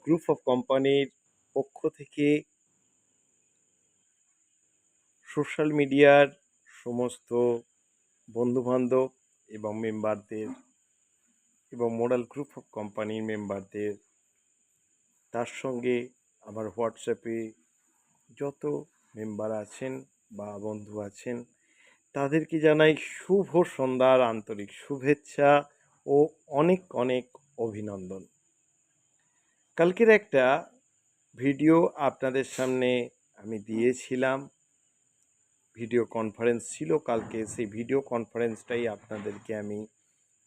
Group of কোম্পানির পক্ষ থেকে সোশ্যাল মিডিয়ার সমস্ত বন্ধুবান্ধব এবং মেম্বারদের এবং মোরাল গ্রুপ অফ কোম্পানির মেম্বারদের, তার সঙ্গে আমার হোয়াটসঅ্যাপে যত মেম্বার আছেন বা বন্ধু আছেন তাদেরকে জানাই শুভ সন্ধ্যার আন্তরিক শুভেচ্ছা ও অনেক অনেক অভিনন্দন। কালকের একটা ভিডিও আপনাদের সামনে আমি দিয়েছিলাম, ভিডিও কনফারেন্স ছিল কালকে। সেই ভিডিও কনফারেন্সটাই আপনাদেরকে আমি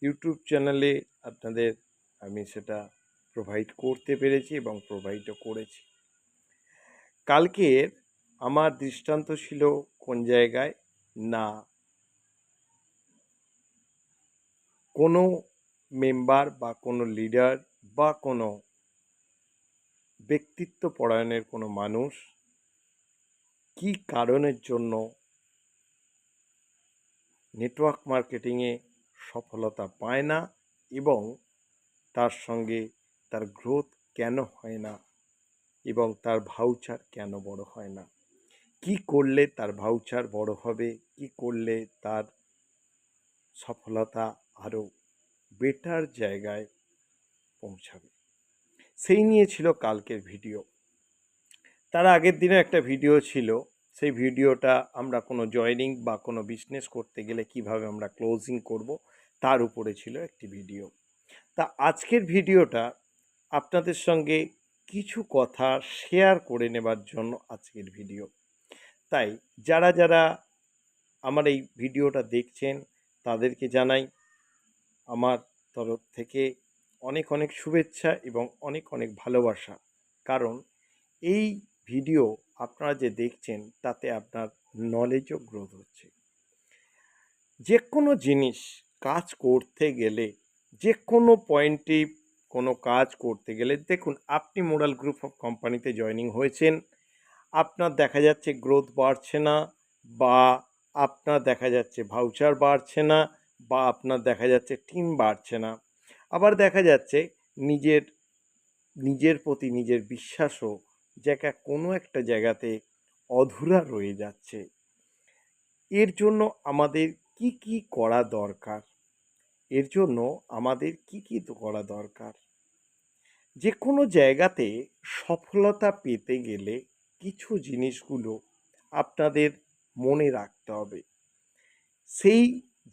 ইউটিউব চ্যানেলে আমি সেটা প্রোভাইড করতে পেরেছি এবং প্রোভাইডও করেছি। কালকের আমার দৃষ্টান্ত ছিল কোন জায়গায় না, কোনো মেম্বার বা কোনো লিডার বা কোনো ব্যক্তিত্ব পরায়ণের কোনো মানুষ কি কারণের জন্য নেটওয়ার্ক মার্কেটিংয়ে সফলতা পায় না এবং তার সঙ্গে তার গ্রোথ কেন হয় না এবং তার ভাউচার কেন বড় হয় না, কি করলে তার ভাউচার বড় হবে, কি করলে তার সফলতা আরও বেটার জায়গায় পৌঁছাবে, সেই নিয়ে ছিল কালকের ভিডিও। তার আগের দিনে একটা ভিডিও ছিল, সেই ভিডিওটা আমরা কোনো জয়েনিং বা কোনো বিজনেস করতে গেলে কিভাবে আমরা ক্লোজিং করব তার উপরে ছিল একটি ভিডিও। তা আজকের ভিডিওটা আপনাদের সঙ্গে কিছু কথা শেয়ার করে নেবার জন্য আজকের ভিডিও। তাই যারা যারা আমার এই ভিডিওটা দেখছেন তাদেরকে জানাই আমার তরফ থেকে অনেক অনেক শুভেচ্ছা এবং অনেক অনেক ভালোবাসা। কারণ এই ভিডিও আপনারা যে দেখছেন তাতে আপনার নলেজও গ্রোথ হচ্ছে। যে কোনো জিনিস কাজ করতে গেলে, যে কোনো পয়েন্টে কোনো কাজ করতে গেলে, দেখুন আপনি মোরাল গ্রুপ অফ কোম্পানিতে জয়েনিং হয়েছেন, আপনার দেখা যাচ্ছে গ্রোথ বাড়ছে না, বা আপনার দেখা যাচ্ছে ভাউচার বাড়ছে না, বা আপনার দেখা যাচ্ছে টিম বাড়ছে না, আবার দেখা যাচ্ছে নিজের প্রতি নিজের বিশ্বাসও কোনো একটা জায়গাতে অধুরা রয়ে যাচ্ছে। এর জন্য আমাদের কি কি করা দরকার? যে কোনো জায়গাতে সফলতা পেতে গেলে কিছু জিনিসগুলো আপনাদের মনে রাখতে হবে। সেই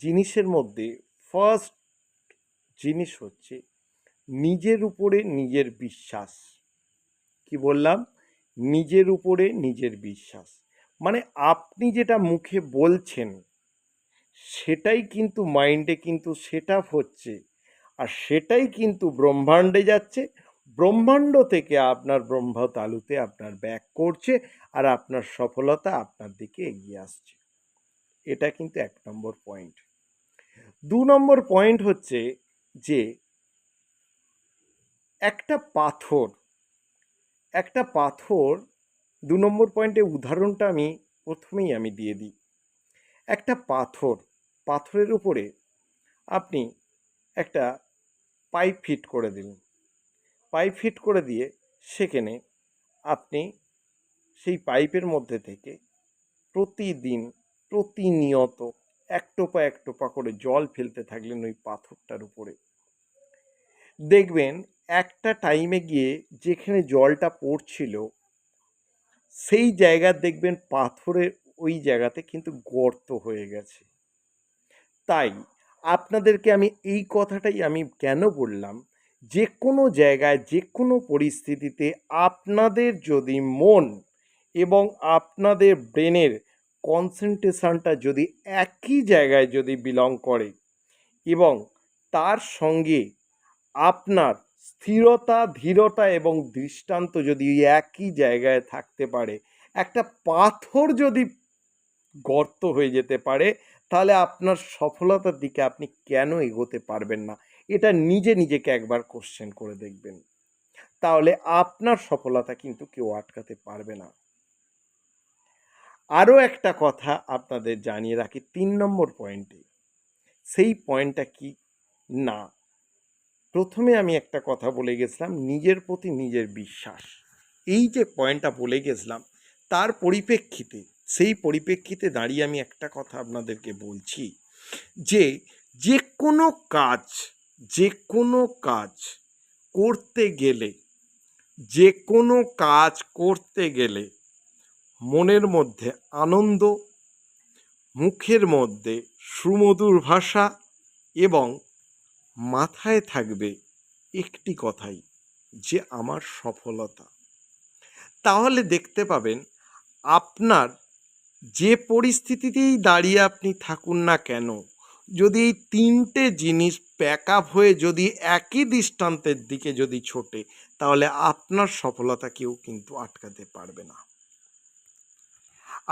জিনিসের মধ্যে ফার্স্ট জিনিস হচ্ছে নিজের উপরে নিজের বিশ্বাস। কি বললাম? নিজের উপরে নিজের বিশ্বাস। মানে আপনি যেটা মুখে বলছেন সেটাই কিন্তু মাইন্ডে কিন্তু সেট আপ হচ্ছে, আর সেটাই কিন্তু ব্রহ্মাণ্ডে যাচ্ছে, ব্রহ্মাণ্ড থেকে আপনার ব্রহ্ম তালুতে আপনার ব্যাক করছে, আর আপনার সফলতা আপনার দিকে এগিয়ে আসছে। এটা কিন্তু 1 নম্বর পয়েন্ট। 2 নম্বর পয়েন্ট হচ্ছে যে একটা পাথর 2 নম্বর পয়েন্টে উদাহরণটা আমি প্রথমেই দিয়ে দিই। একটা পাথরের উপরে আপনি একটা পাইপ ফিট করে দিলেন, পাইপ ফিট করে দিয়ে সেখানে আপনি সেই পাইপের মধ্যে থেকে প্রতিদিন প্রতিনিয়ত এক টোপা করে জল ফেলতে থাকলেন ওই পাথরটার উপরে। দেখবেন একটা টাইমে গিয়ে যেখানে জলটা পড়ছিল সেই জায়গা দেখবেন পাথরের ওই জায়গাতে কিন্তু গর্ত হয়ে গেছে। তাই আপনাদেরকে আমি এই কথাটাই আমি কেন বললাম, যে কোনো জায়গায় যে কোনো পরিস্থিতিতে আপনাদের যদি মন এবং আপনাদের ব্রেনের কনসেন্ট্রেশনটা যদি একই জায়গায় যদি বিলং করে এবং তার সঙ্গে আপনার স্থিরতা, ধীরতা এবং দৃষ্টান্ত যদি একই জায়গায় থাকতে পারে, একটা পাথর যদি গর্ত হয়ে যেতে পারে, তাহলে আপনার সফলতার দিকে আপনি কেন এগোতে পারবেন না? এটা নিজেকে একবার কোশ্চেন করে দেখবেন। তাহলে আপনার সফলতা কিন্তু কেউ আটকাতে পারবে না। আরও একটা কথা আপনাদের জানিয়ে রাখি 3 নম্বর পয়েন্টে। সেই পয়েন্টটা কি না, প্রথমে আমি একটা কথা বলে গেছিলাম, নিজের প্রতি নিজের বিশ্বাস। এই যে পয়েন্টটা বলে গেছিলাম, তার পরিপ্রেক্ষিতে, সেই পরিপ্রেক্ষিতে দাঁড়িয়ে আমি একটা কথা আপনাদেরকে বলছি যে যে কোনো কাজ, যে কোনো কাজ করতে গেলে, যে কোনো কাজ করতে গেলে মনের মধ্যে আনন্দ, মুখের মধ্যে সুমধুর ভাষা এবং মাথায় থাকবে একটি কথাই, যে আমার সফলতা। তাহলে দেখতে পাবেন আপনার যে পরিস্থিতিতেই দাঁড়িয়ে আপনি থাকুন না কেন, যদি এই তিনটে জিনিস প্যাক আপ হয়ে যদি একই দৃষ্টান্তের দিকে যদি ছোটে, তাহলে আপনার সফলতা কেউ কিন্তু আটকাতে পারবে না।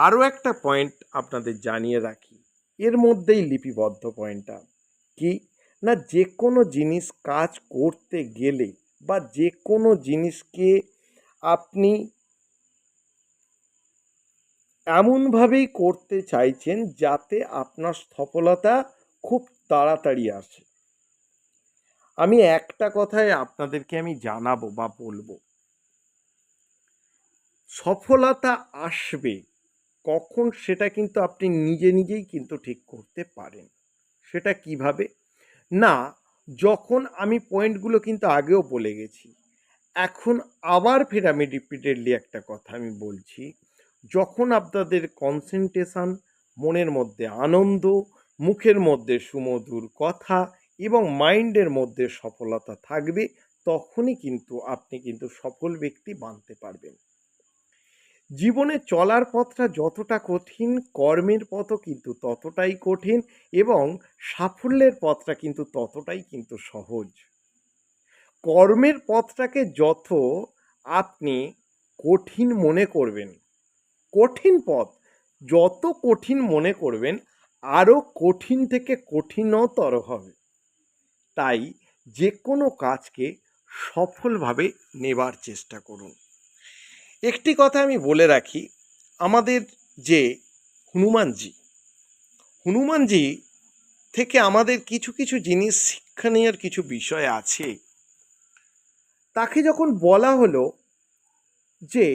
আরও একটা পয়েন্ট আপনাদের জানিয়ে রাখি, এর মধ্যেই লিপিবদ্ধ পয়েন্টটা কি না, যে কোনো জিনিস কাজ করতে গেলে বা যে কোনো জিনিসকে আপনি এমনভাবেই করতে চাইছেন যাতে আপনার সফলতা খুব তাড়াতাড়ি আসে। আমি একটা কথায় আপনাদেরকে আমি জানাবো বা বলবো, সফলতা আসবে কখন সেটা কিন্তু আপনি নিজে নিজেই কিন্তু ঠিক করতে পারেন। সেটা কিভাবে না, যখন আমি পয়েন্টগুলো কিন্তু আগেও বলে গেছি, এখন আবার ফের আমি রিপিটেডলি একটা কথা আমি বলছি, যখন আপনাদের কনসেন্ট্রেশন, মনের মধ্যে আনন্দ, মুখের মধ্যে সুমধুর কথা এবং মাইন্ডের মধ্যে সফলতা থাকবে, তখনই কিন্তু আপনি কিন্তু সফল ব্যক্তি বানতে পারবেন। জীবনে চলার পথটা যতটা কঠিন, কর্মের পথও কিন্তু ততটাই কঠিন এবং সাফল্যের পথটা কিন্তু ততটাই কিন্তু সহজ। কর্মের পথটাকে যত আপনি কঠিন মনে করবেন, কঠিন পথ যত কঠিন মনে করবেন, আরও কঠিন থেকে কঠিনতর হবে। তাই যে কোনো কাজকে সফলভাবে নেবার চেষ্টা করুন। একটি কথা আমি বলে রাখি, আমাদের যে হনুমানজি থেকে আমাদের কিছু কিছু জিনিস শিক্ষা নেওয়ার কিছু বিষয় আছে। তাকে যখন বলা হলো যে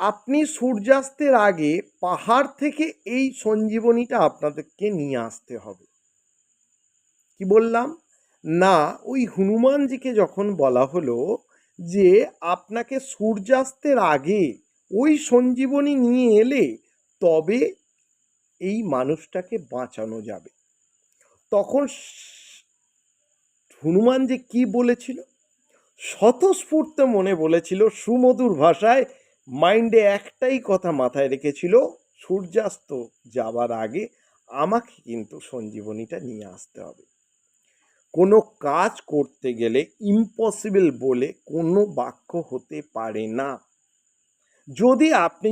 আপনি সূর্যাস্তের আগে পাহাড় থেকে এই সঞ্জীবনীটা আপনাদেরকে নিয়ে আসতে হবে, কি বললাম না, ওই হনুমানজিকে যখন বলা হলো যে আপনাকে সূর্যাস্তের আগে ওই সঞ্জীবনী নিয়ে এলে তবে এই মানুষটাকে বাঁচানো যাবে, তখন হনুমানজি কি বলেছিল, স্বতঃস্ফূর্ত মনে বলেছিল, সুমধুর ভাষায়, মাইন্ডে একটাই কথা মাথায় রেখেছিল, সূর্যাস্ত যাবার আগে আমাকে কিন্তু সঞ্জীবনীটা নিয়ে আসতে হবে। কোনো কাজ করতে গেলে ইম্পসিবল বলে কোনো বাক্য হতে পারে না।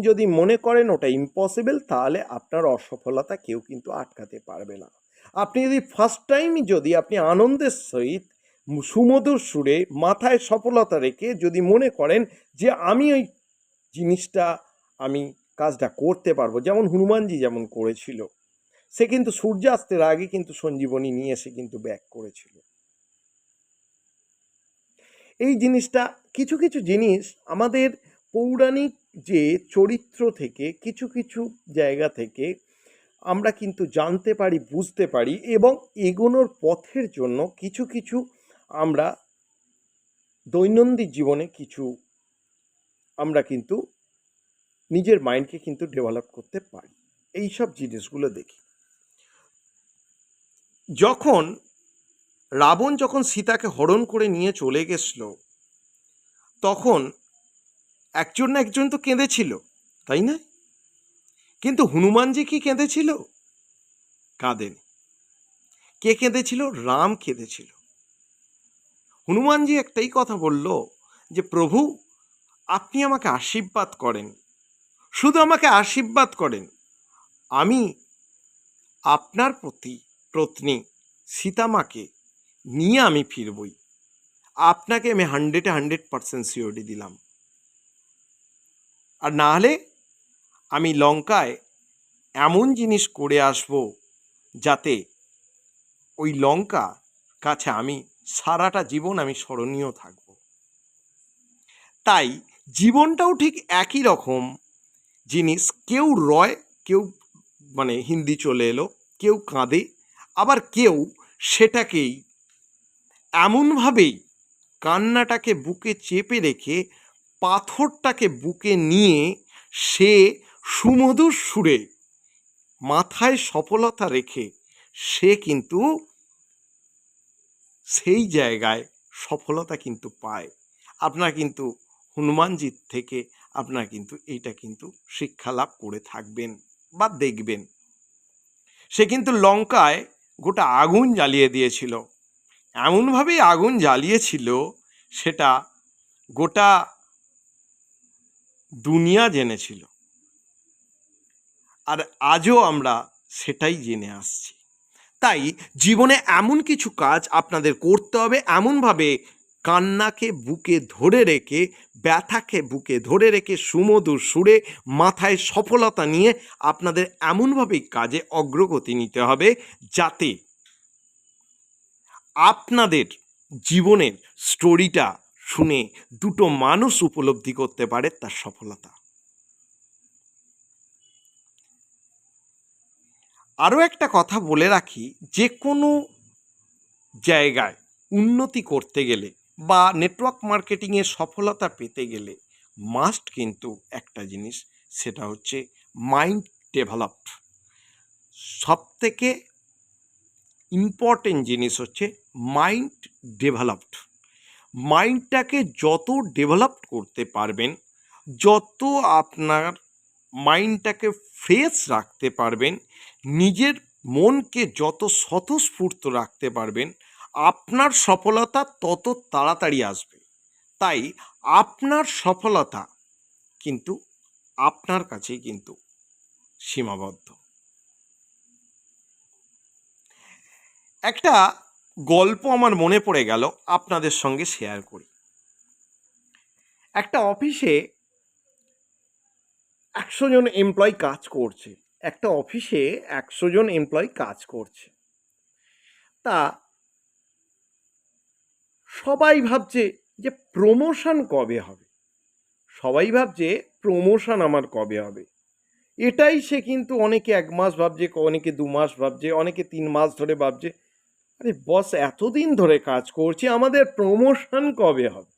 যদি মনে করেন ওটা ইম্পসিবল, তাহলে আপনার অসফলতা কেউ কিন্তু আটকাতে পারবে না। আপনি যদি ফার্স্ট টাইমই যদি আপনি আনন্দের সহিত সুমধুর সুরে মাথায় সফলতা রেখে যদি মনে করেন যে আমি ওই জিনিসটা, আমি কাজটা করতে পারবো, যেমন হনুমানজি যেমন করেছিল, সে কিন্তু সূর্যাস্তের আগে কিন্তু সঞ্জীবনী নিয়ে এসে কিন্তু ব্যাক করেছিল। এই জিনিসটা, কিছু কিছু জিনিস আমাদের পৌরাণিক যে চরিত্র থেকে, কিছু কিছু জায়গা থেকে আমরা কিন্তু জানতে পারি, বুঝতে পারি এবং এগোনোর পথের জন্য কিছু কিছু আমরা দৈনন্দিন জীবনে কিছু আমরা কিন্তু নিজের মাইন্ডকে কিন্তু ডেভেলপ করতে পারি এই সব জিনিসগুলো দেখি। যখন রাবণ যখন সীতাকে হরণ করে নিয়ে চলে গেছিল, তখন একজন না একজন তো কেঁদেছিল, তাই না? কিন্তু হনুমানজি কি কেঁদেছিল? কাঁদেনি। কে কেঁদেছিল? রাম কেঁদেছিল। হনুমানজি একটাই কথা বলল যে প্রভু, আপনি আমাকে আশীর্বাদ করেন, শুধু আমাকে আশীর্বাদ করেন, আমি আপনার প্রতি পত্নী সীতামাকে নিয়ে আমি ফিরবই, আপনাকে আমি 100% সিওরিটি দিলাম, আর না হলে আমি লঙ্কায় এমন জিনিস করে আসব যাতে ওই লঙ্কা কাছে আমি সারাটা জীবন আমি স্মরণীয় থাকব। তাই জীবনটাও ঠিক একই রকম জিনিস। কেউ রয়, কেউ মানে হিন্দি চলে এলো, কেউ কাঁদে, আবার কেউ সেটাকেই এমনভাবেই কান্নাটাকে বুকে চেপে রেখে পাথরটাকে বুকে নিয়ে সে সুমধুর সুরে মাথায় সফলতা রেখে সে কিন্তু সেই জায়গায় সফলতা কিন্তু পায়। আপনারা কিন্তু হনুমানজির থেকে আপনারা কিন্তু এইটা কিন্তু শিক্ষা লাভ করে থাকবেন বা দেখবেন। সে কিন্তু লঙ্কায় গোটা আগুন জ্বালিয়ে দিয়েছিল, এমনভাবেই আগুন জ্বালিয়েছিল সেটা গোটা দুনিয়া জেনেছিল। আর আজও আমরা সেটাই জেনে আসছি। তাই জীবনে এমন কিছু কাজ আপনাদের করতে হবে, এমনভাবে কান্নাকে বুকে ধরে রেখে, ব্যথাকে বুকে ধরে রেখে সুমধুর সুরে মাথায় সফলতা নিয়ে আপনাদের এমনভাবেই কাজে অগ্রগতি নিতে হবে যাতে আপনাদের জীবনের স্টোরিটা শুনে দুটো মানুষ উপলব্ধি করতে পারে তার সফলতা। আরও একটা কথা বলে রাখি, যে কোনো জায়গায় উন্নতি করতে গেলে বা নেটওয়ার্ক মার্কেটিংয়ে সফলতা পেতে গেলে মাস্ট কিন্তু একটা জিনিস, সেটা হচ্ছে মাইন্ড ডেভেলপড। সবথেকে ইম্পর্টেন্ট জিনিস হচ্ছে মাইন্ড ডেভেলপড। মাইন্ডটাকে যত ডেভেলপ করতে পারবেন, যত আপনার মাইন্ডটাকে ফ্রেশ রাখতে পারবেন, নিজের মনকে যত স্বতঃস্ফূর্ত রাখতে পারবেন, আপনার সফলতা তত তাড়াতাড়ি আসবে। তাই আপনার সফলতা কিন্তু আপনার কাছেই কিন্তু সীমাবদ্ধ। একটা গল্প আমার মনে পড়ে গেল, আপনাদের সঙ্গে শেয়ার করি। একটা অফিসে 100 জন এমপ্লয়ি কাজ করছে। একটা অফিসে 100 জন এমপ্লয়ি কাজ করছে। তা সবাই ভাবছে যে প্রমোশন কবে হবে, সবাই ভাবছে প্রমোশন আমার কবে হবে। এটাই সে কিন্তু অনেকে 1 মাস ভাবছে, অনেকে 2 মাস ভাবছে, অনেকে 3 মাস ধরে ভাবছে, আরে বস এতদিন ধরে কাজ করছি, আমাদের প্রমোশন কবে হবে।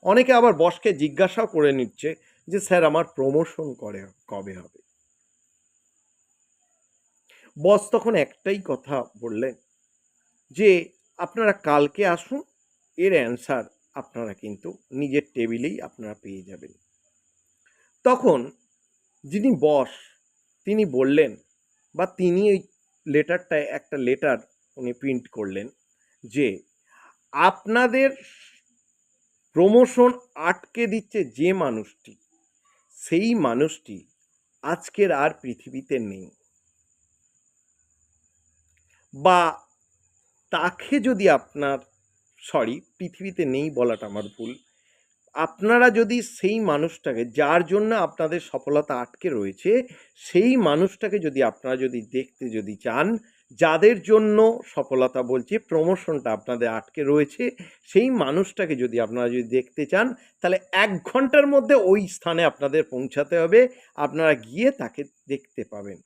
অনেকে আবার বসকে জিজ্ঞাসাও করে নিচ্ছে যে স্যার আমার প্রমোশন কবে হবে। বস তখন একটাই কথা বললেন যে আপনারা কালকে আসুন, এর অ্যান্সার আপনারা কিন্তু নিজের টেবিলেই আপনারা পেয়ে যাবেন। তখন যিনি বস তিনি বললেন, বা তিনি ওই লেটারটায় একটা লেটার উনি প্রিন্ট করলেন যে আপনাদের প্রমোশন আটকে দিচ্ছে যে মানুষটি, সেই মানুষটি আজকের আর পৃথিবীতে নেই, বা তাকে যদি আপনার পৃথিবীতে নেই বলাটা আমার ভুল, আপনারা যদি সেই মানুষটাকে, যার জন্য আপনাদের সফলতা আটকে রয়েছে, সেই মানুষটাকে যদি আপনারা যদি দেখতে যদি চান, যাদের জন্য সফলতা বলছি প্রমোশনটা আপনাদের আটকে রয়েছে, সেই মানুষটাকে যদি আপনারা যদি দেখতে চান, তাহলে 1 ঘন্টার মধ্যে ওই স্থানে আপনাদের পৌঁছাতে হবে, আপনারা গিয়ে তাকে দেখতে পাবেন।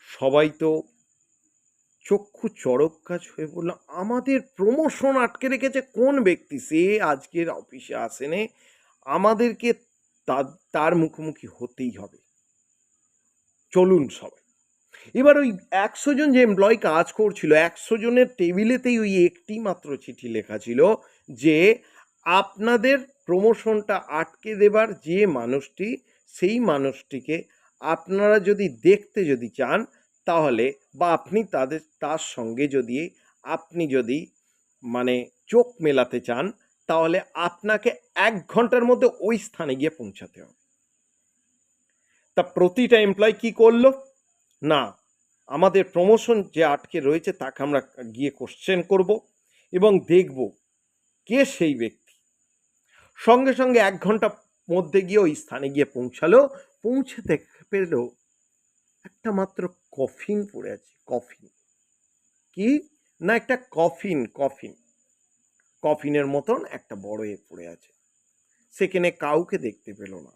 সবাই তো চক্ষু চড়ক গাছ হয়ে বলল, আমাদের প্রমোশন আটকে রেখেছে কোন ব্যক্তি, সে আজকের অফিসে আসেনি, আমাদেরকে তার মুখোমুখি হতেই হবে, চলুন সবাই। এবার ওই 100 জন যে এমপ্লয়ি কাজ করছিল, 100 জনের টেবিলেতেই ওই একটি মাত্র চিঠি লেখা ছিল যে আপনাদের প্রমোশনটা আটকে দেবার যে মানুষটি, সেই মানুষটিকে আপনারা যদি দেখতে যদি চান, তাহলে বা আপনি তার সঙ্গে আপনি যদি মানে চোখ মেলাতে চান, তাহলে আপনাকে 1 ঘন্টার মধ্যে ওই স্থানে গিয়ে পৌঁছাতে হবে। তা প্রতিটা এমপ্লয়ি কি করলো, না আমাদের প্রমোশন যে আটকে রয়েছে তাকে আমরা গিয়ে কোশ্চেন করব এবং দেখব কে সেই ব্যক্তি। সঙ্গে সঙ্গে 1 ঘন্টা মধ্যে গিয়ে ওই স্থানে গিয়ে পৌঁছালো। পৌঁছে দেখতে পেল একটা মাত্র কফিন পড়ে আছে। কফিন কি, না একটা কফিনের মতন একটা বড় পড়ে আছে, সেখানে কাউকে দেখতে পেল না।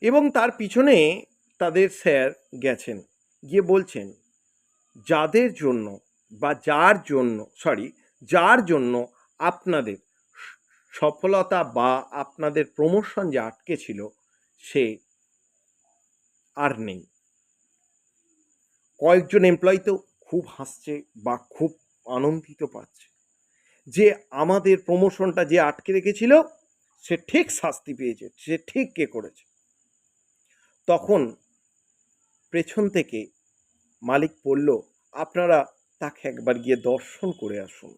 এবং তার পিছনে তাদের স্যার গেছেন, গিয়ে বলছেন যার জন্য আপনাদের সফলতা বা আপনাদের প্রমোশন যে আটকে ছিল সে আর নেই। কয়েকজন এমপ্লয়ি তো খুব হাসছে বা খুব আনন্দিত পাচ্ছে যে আমাদের প্রমোশনটা যে আটকে রেখেছিল সে ঠিক শাস্তি পেয়েছে, সে ঠিক কে করেছে। তখন পেছন থেকে মালিক বলল, আপনারা তাকে একবার গিয়ে দর্শন করে আসুন।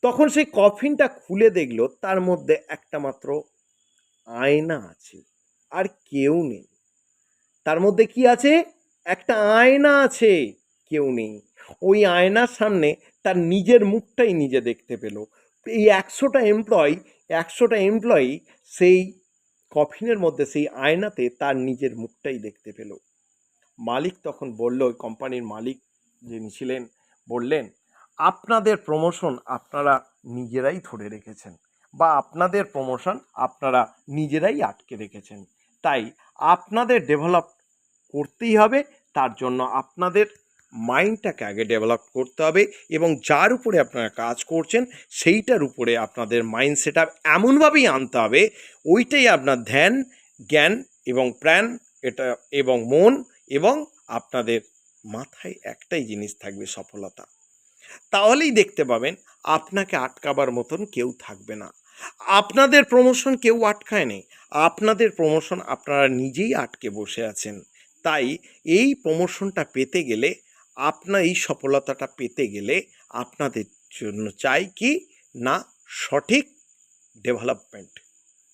তখন সেই কফিনটা খুলে দেখলো তার মধ্যে একটা মাত্র আয়না আছে, আর কেউ নেই। তার মধ্যে কি আছে? একটা আয়না আছে, কেউ নেই। ওই আয়নার সামনে তার নিজের মুখটাই নিজে দেখতে পেল। এই 100টা এমপ্লয়ি সেই কফিনের মধ্যে সেই আয়নাতে তার নিজের মুখটাই দেখতে পেল। মালিক তখন বলল, ওই কোম্পানির মালিক যিনি ছিলেন বললেন, আপনাদের প্রমোশন আপনারা নিজেরাই ধরে রেখেছেন বা আপনাদের প্রমোশন আপনারা নিজেরাই আটকে রেখেছেন, তাই আপনাদের ডেভেলপ করতেই হবে। তার জন্য আপনাদের মাইন্ডটাকে আগে ডেভেলপ করতে হবে এবং যার উপরে আপনারা কাজ করছেন সেইটার উপরে আপনাদের মাইন্ড সেট আপ এমনভাবেই আনতে হবে, ওইটাই আপনার ধ্যান, জ্ঞান এবং প্রাণ এটা এবং মন, এবং আপনাদের মাথায় একটাই জিনিস থাকবে, সফলতা। তাহলেই দেখতে পাবেন আপনাকে আটকাবার মতন কেউ থাকবে না। আপনাদের প্রমোশন কেউ আটকায় নেই, আপনাদের প্রমোশন আপনারা নিজেই আটকে বসে আছেন। তাই এই প্রমোশনটা পেতে গেলে, এই সফলতাটা পেতে গেলে আপনাদের জন্য চাই কি না, সঠিক ডেভেলপমেন্ট।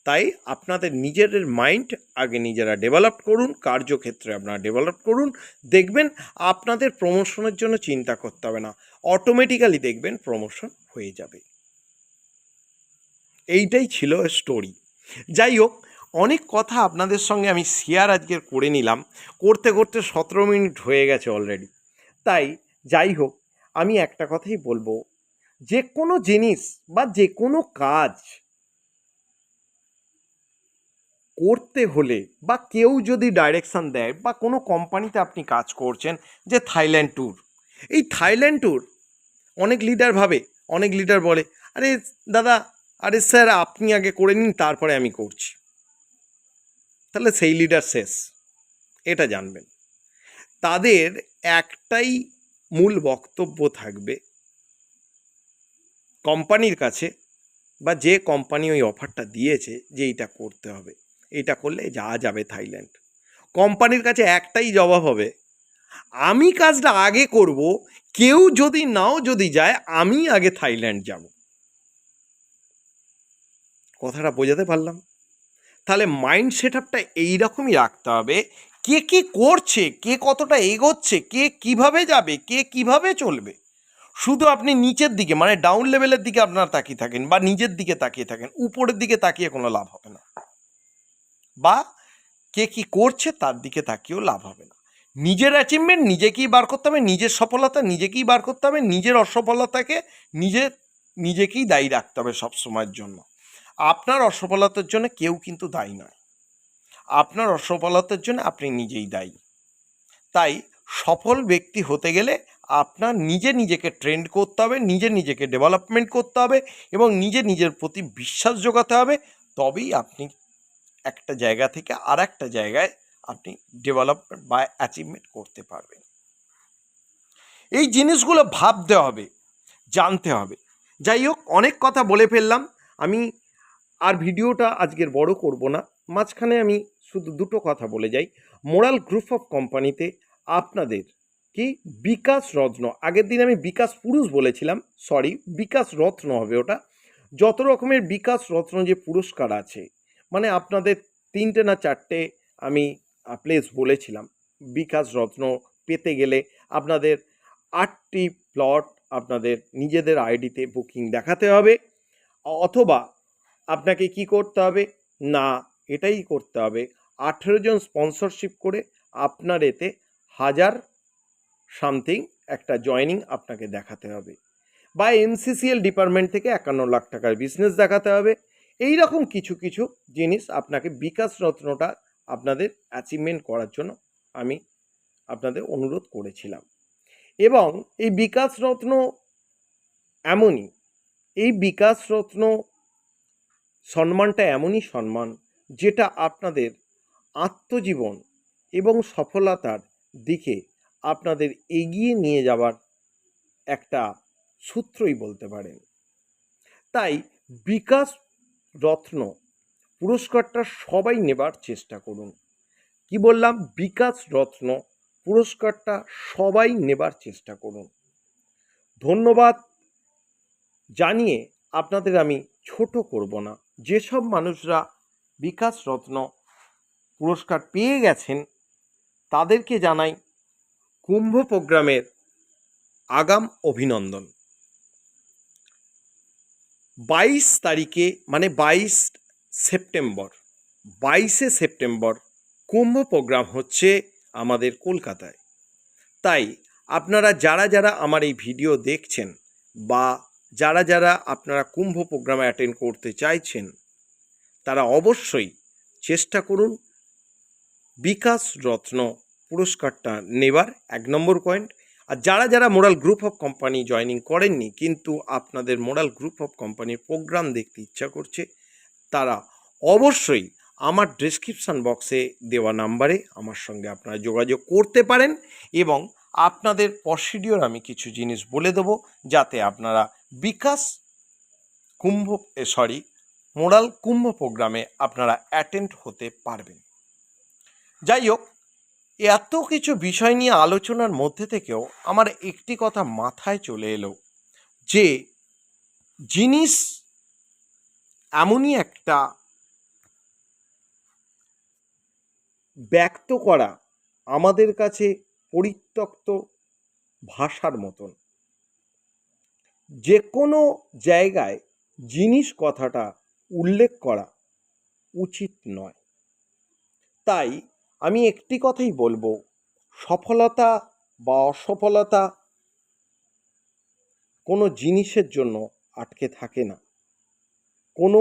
তাই আপনাদের নিজেদের মাইন্ড আগে নিজেরা ডেভেলপ করুন, কার্যক্ষেত্রে আপনারা ডেভেলপ করুন, দেখবেন আপনাদের প্রমোশনের জন্য চিন্তা করতে হবে না, অটোমেটিক্যালি দেখবেন প্রমোশন হয়ে যাবে। এইটাই ছিল স্টোরি। যাই হোক, অনেক কথা আপনাদের সঙ্গে আমি শেয়ার আজকে করে নিলাম, করতে করতে 17 মিনিট হয়ে গেছে অলরেডি। তাই যাই হোক, আমি একটা কথাই বলবো, যে কোনো জিনিস বা যে কোনো কাজ করতে হলে বা কেউ যদি ডাইরেকশান দেয় বা কোনো কোম্পানিতে আপনি কাজ করছেন, যে থাইল্যান্ড ট্যুর, এই থাইল্যান্ড ট্যুর অনেক লিডার বলে, আরে দাদা, আরে স্যার আপনি আগে করে নিন তারপরে আমি করছি। তাহলে সেই লিডার শেষ, এটা জানবেন। তাদের একটাই মূল বক্তব্য থাকবে কোম্পানির কাছে, বা যে কোম্পানি ওই অফারটা দিয়েছে যে এইটা করতে হবে, এটা করলে যাওয়া যাবে থাইল্যান্ড। কোম্পানির কাছে একটাই জবাব হবে, আমি কাজটা আগে করব, কেউ যদি যদি যায় আমি আগে থাইল্যান্ড যাব। কথাটা বোঝাতে পারলাম? তাহলে মাইন্ড সেট আপটা এইরকমই রাখতে হবে, কে কী করছে, কে কতটা এগোচ্ছে, কে কিভাবে যাবে, কে কিভাবে চলবে। শুধু আপনি নিচের দিকে মানে ডাউন লেভেলের দিকে আপনারা তাকিয়ে থাকেন বা নিজের দিকে তাকিয়ে থাকেন, উপরের দিকে তাকিয়ে কোনো লাভ হবে না, বা কে কি করছে তার দিকে তাকিয়েও লাভ হবে না। নিজের অ্যাচিভমেন্ট নিজেকেই বার করতে হবে, নিজের সফলতা নিজেকেই বার করতে হবে, নিজের অসফলতাকে নিজেকেই দায়ী রাখতে হবে সবসময়ের জন্য। আপনার অসফলতার জন্য কেউ কিন্তু দায়ী নয়, আপনার অসফলতার জন্য আপনি নিজেই দায়ী। তাই সফল ব্যক্তি হতে গেলে আপনার নিজেকে ট্রেন্ড করতে হবে, নিজেকে ডেভেলপমেন্ট করতে হবে এবং নিজের প্রতি বিশ্বাস জোগাতে হবে, তবেই আপনি একটা জায়গা থেকে আর একটা জায়গায় আপনি ডেভেলপমেন্ট বা অ্যাচিভমেন্ট করতে পারবেন। এই জিনিসগুলো ভাবতে হবে, জানতে হবে। যাই হোক, অনেক কথা বলে ফেললাম আমি, আর ভিডিওটা আজকের বড় করব না। মাঝখানে আমি শুধু দুটো কথা বলে যাই। মোরাল গ্রুপ অফ কোম্পানিতে আপনাদের কি বিকাশ রত্ন, আগের দিন আমি বিকাশ পুরুষ বলেছিলাম, সরি, বিকাশ রত্ন হবে ওটা। যত রকমের বিকাশ রত্ন যে পুরস্কার আছে, মানে আপনাদের 3টে না 4টে আমি প্লেস বলেছিলাম। বিকাশ রত্ন পেতে গেলে আপনাদের 8টি প্লট আপনাদের নিজেদের আইডিতে বুকিং দেখাতে হবে, অথবা আপনাকে কি করতে হবে না, এটাই করতে হবে, 18 জন স্পন্সরশিপ করে আপনার এতে 1000 সামথিং একটা জয়েনিং আপনাকে দেখাতে হবে, বা এমসিসিএল ডিপার্টমেন্ট থেকে 51 লাখ টাকার বিজনেস দেখাতে হবে। এই রকম কিছু কিছু জিনিস আপনাকে বিকাশ রত্নটা আপনাদের অ্যাচিভমেন্ট করার জন্য আমি আপনাদের অনুরোধ করেছিলাম। এবং এই বিকাশ রত্ন এমনই, এই বিকাশ রত্ন সম্মানটা এমনই সম্মান যেটা আপনাদের আত্মজীবন এবং সফলতার দিকে আপনাদের এগিয়ে নিয়ে যাওয়ার একটা সূত্রই বলতে পারেন। তাই বিকাশ রত্ন পুরস্কারটা সবাই নেবার চেষ্টা করুন। কি বললাম? বিকাশ রত্ন পুরস্কারটা সবাই নেবার চেষ্টা করুন। ধন্যবাদ জানিয়ে আপনাদের আমি ছোট করব না। যেসব মানুষরা বিকাশ রত্ন পুরস্কার পেয়ে গেছেন তাদেরকে জানাই কুম্ভ প্রোগ্রামের আগাম অভিনন্দন। 22 তারিখে মানে 22শে সেপ্টেম্বর কুম্ভ প্রোগ্রাম হচ্ছে আমাদের কলকাতায়। তাই আপনারা যারা যারা আমার এই ভিডিও দেখছেন বা যারা যারা আপনারা কুম্ভ প্রোগ্রামে অ্যাটেন্ড করতে চাইছেন তারা অবশ্যই চেষ্টা করুন বিকাশ রত্ন পুরস্কারটা নেবার, 1 নম্বর পয়েন্ট। আর যারা যারা moral group of company joining করেননি কিন্তু আপনাদের মোরাল গ্রুপ অফ কোম্পানির প্রোগ্রাম দেখতে ইচ্ছা করছে তারা অবশ্যই আমার ডেসক্রিপশান বক্সে দেওয়া নাম্বারে আমার সঙ্গে আপনারা যোগাযোগ করতে পারেন এবং আপনাদের প্রসিডিওর আমি কিছু জিনিস বলে দেবো যাতে আপনারা বিকাশ মোরাল কুম্ভ প্রোগ্রামে আপনারা অ্যাটেন্ড হতে পারবেন। যাই হোক, এত কিছু বিষয় নিয়ে আলোচনার মধ্যে থেকেও আমার একটি কথা মাথায় চলে এলো যে জিনিস এমনই একটা ব্যক্ত করা আমাদের কাছে পরিত্যক্ত ভাষার মতন। যে কোনো জায়গায় জিনিস কথাটা উল্লেখ করা উচিত নয়। তাই আমি একটি কথাই বলবো, সফলতা বা অসফলতা কোনো জিনিসের জন্য আটকে থাকে না, কোনো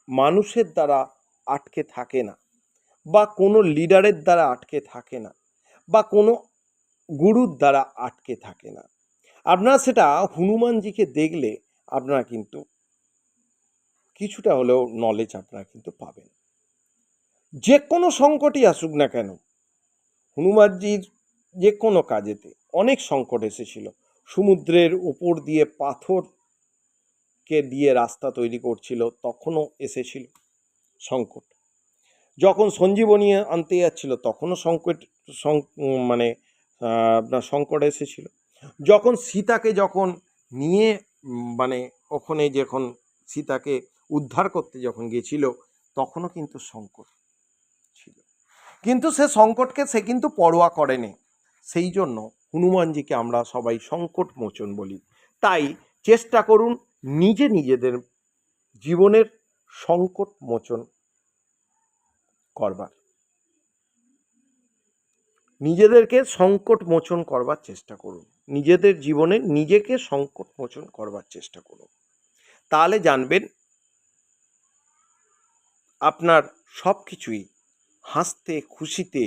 মানুষের দ্বারা আটকে থাকে না, বা কোনো লিডারের দ্বারা আটকে থাকে না, বা কোনো গুরুর দ্বারা আটকে থাকে না। আপনারা সেটা হনুমানজিকে দেখলে আপনারা কিন্তু কিছুটা হলেও নলেজ আপনারা কিন্তু পাবেন। যে কোনো সংকটই আসুক না কেন, হনুমানজির যে কোনো কাজেতে অনেক সংকট এসেছিল। সমুদ্রের উপর দিয়ে পাথরকে দিয়ে রাস্তা তৈরি করছিল, তখনও এসেছিল সংকট। যখন সঞ্জীবনী আনতে যাচ্ছিল তখনও আপনার সংকট এসেছিল। যখন সীতাকে নিয়ে ওখানে যখন সীতাকে উদ্ধার করতে যখন গেছিল তখনও কিন্তু সংকট ছিল, কিন্তু সে সংকটকে সে কিন্তু পরোয়া করেনি। সেই জন্য হনুমানজিকে আমরা সবাই সংকট মোচন বলি। তাই চেষ্টা করুন নিজেদের জীবনের সংকট মোচন করবার, নিজেদেরকে সংকট মোচন করবার চেষ্টা করুন, নিজেদের জীবনে নিজেকে সংকট মোচন করবার চেষ্টা করুন। তাহলে জানবেন আপনার সব কিছুই হাসতে খুশিতে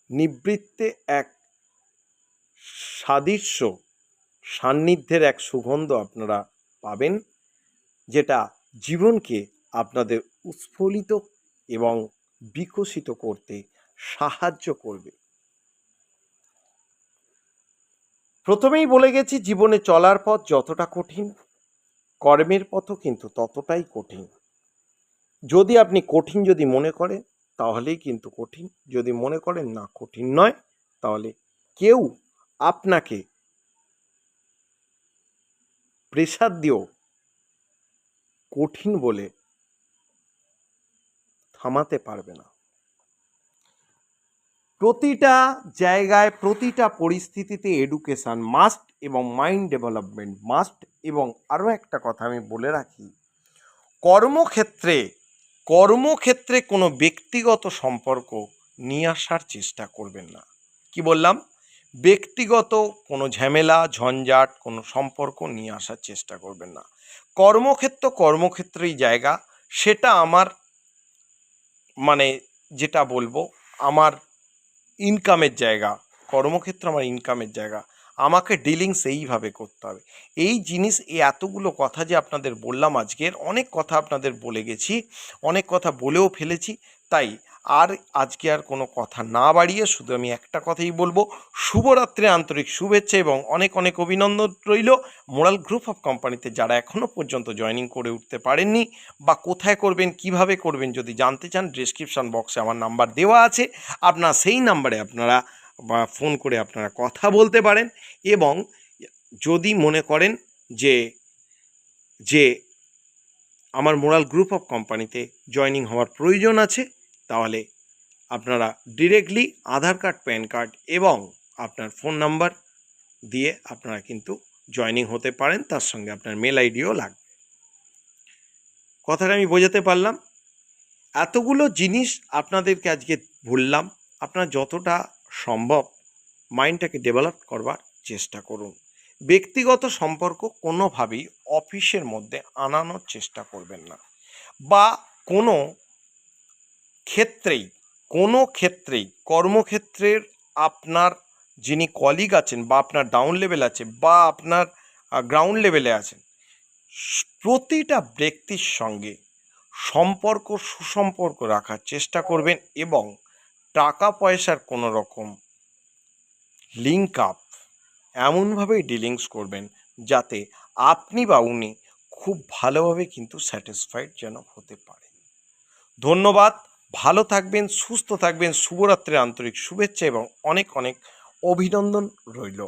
নিবৃত্তে এক সান্নিধ্যের এক সুগন্ধ আপনারা পাবেন, যেটা জীবনকে আপনাদের উৎফুল্লিত এবং বিকশিত করতে সাহায্য করবে। প্রথমেই বলে গেছি, জীবনে চলার পথ যতটা কঠিন, কর্মের পথও কিন্তু ততটাই কঠিন। যদি আপনি কঠিন মনে করেন তাহলেই কিন্তু কঠিন, যদি মনে করেন না কঠিন নয় তাহলে কেউ আপনাকে প্রেসার দিয়েও কঠিন বলে থামাতে পারবে না। প্রতিটা জায়গায় প্রতিটা পরিস্থিতিতে এডুকেশান মাস্ট এবং মাইন্ড ডেভেলপমেন্ট মাস্ট। এবং আরও একটা কথা আমি বলে রাখি, কর্মক্ষেত্রে কোনো ব্যক্তিগত সম্পর্ক নিয়ে আসার চেষ্টা করবেন না। কি বললাম? ব্যক্তিগত কোনো ঝামেলা ঝঞ্ঝাট কোনো সম্পর্ক নিয়ে আসার চেষ্টা করবেন না। কর্মক্ষেত্রেই জায়গা, সেটা আমার মানে যেটা বলবো আমার ইনকামের জায়গা, কর্মক্ষেত্র আমার ইনকামের জায়গা, আমাকে ডিলিংস এইভাবে করতে হবে। এই জিনিস এই এতগুলো কথা যে আপনাদের বললাম, আজকের অনেক কথা আপনাদের বলে গেছি, অনেক কথা বলেও ফেলেছি, তাই আর আজকে আর কোনো কথা না বাড়িয়ে শুধু আমি একটা কথাই বলবো, শুভরাত্রি, আন্তরিক শুভেচ্ছা এবং অনেক অনেক অভিনন্দন রইল। মোরাল গ্রুপ অফ কোম্পানিতে যারা এখনও পর্যন্ত জয়েনিং করে উঠতে পারেননি বা কোথায় করবেন কিভাবে করবেন যদি জানতে চান, ডেসক্রিপশন বক্সে আমার নাম্বার দেওয়া আছে, আপনার সেই নাম্বারে আপনারা বা ফোন করে আপনারা কথা বলতে পারেন। এবং যদি মনে করেন যে যে আমার মোরাল গ্রুপ অফ কোম্পানিতে জয়েনিং হওয়ার প্রয়োজন আছে, তাহলে আপনারা ডিরেক্টলি আধার কার্ড, প্যান কার্ড এবং আপনার ফোন নাম্বার দিয়ে আপনারা কিন্তু জয়েনিং হতে পারেন, তার সঙ্গে আপনার মেল আইডিও লাগবে। কথাটা আমি বোঝাতে পারলাম? এতগুলো জিনিস আপনাদেরকে আজকে বললাম, আপনারা যতটা সম্ভব মাইন্ডটাকে ডেভেলপ করবার চেষ্টা করুন। ব্যক্তিগত সম্পর্ক কোনোভাবেই অফিসের মধ্যে আনানোর চেষ্টা করবেন না, বা কোনো ক্ষেত্রেই কর্মক্ষেত্রের আপনার যিনি কলিগ আছেন বা আপনার ডাউন লেভেল আছে বা আপনার গ্রাউন্ড লেভেলে আছেন, প্রতিটা ব্যক্তির সঙ্গে সুসম্পর্ক রাখার চেষ্টা করবেন এবং টাকা পয়সার কোনো রকম লিঙ্ক আপ এমনভাবেই ডিলিংস করবেন যাতে আপনি বা উনি খুব ভালোভাবে কিন্তু স্যাটিসফাইড যেন হতে পারে। ধন্যবাদ, ভালো থাকবেন, সুস্থ থাকবেন, শুভরাত্রির আন্তরিক শুভেচ্ছা এবং অনেক অনেক অভিনন্দন রইল।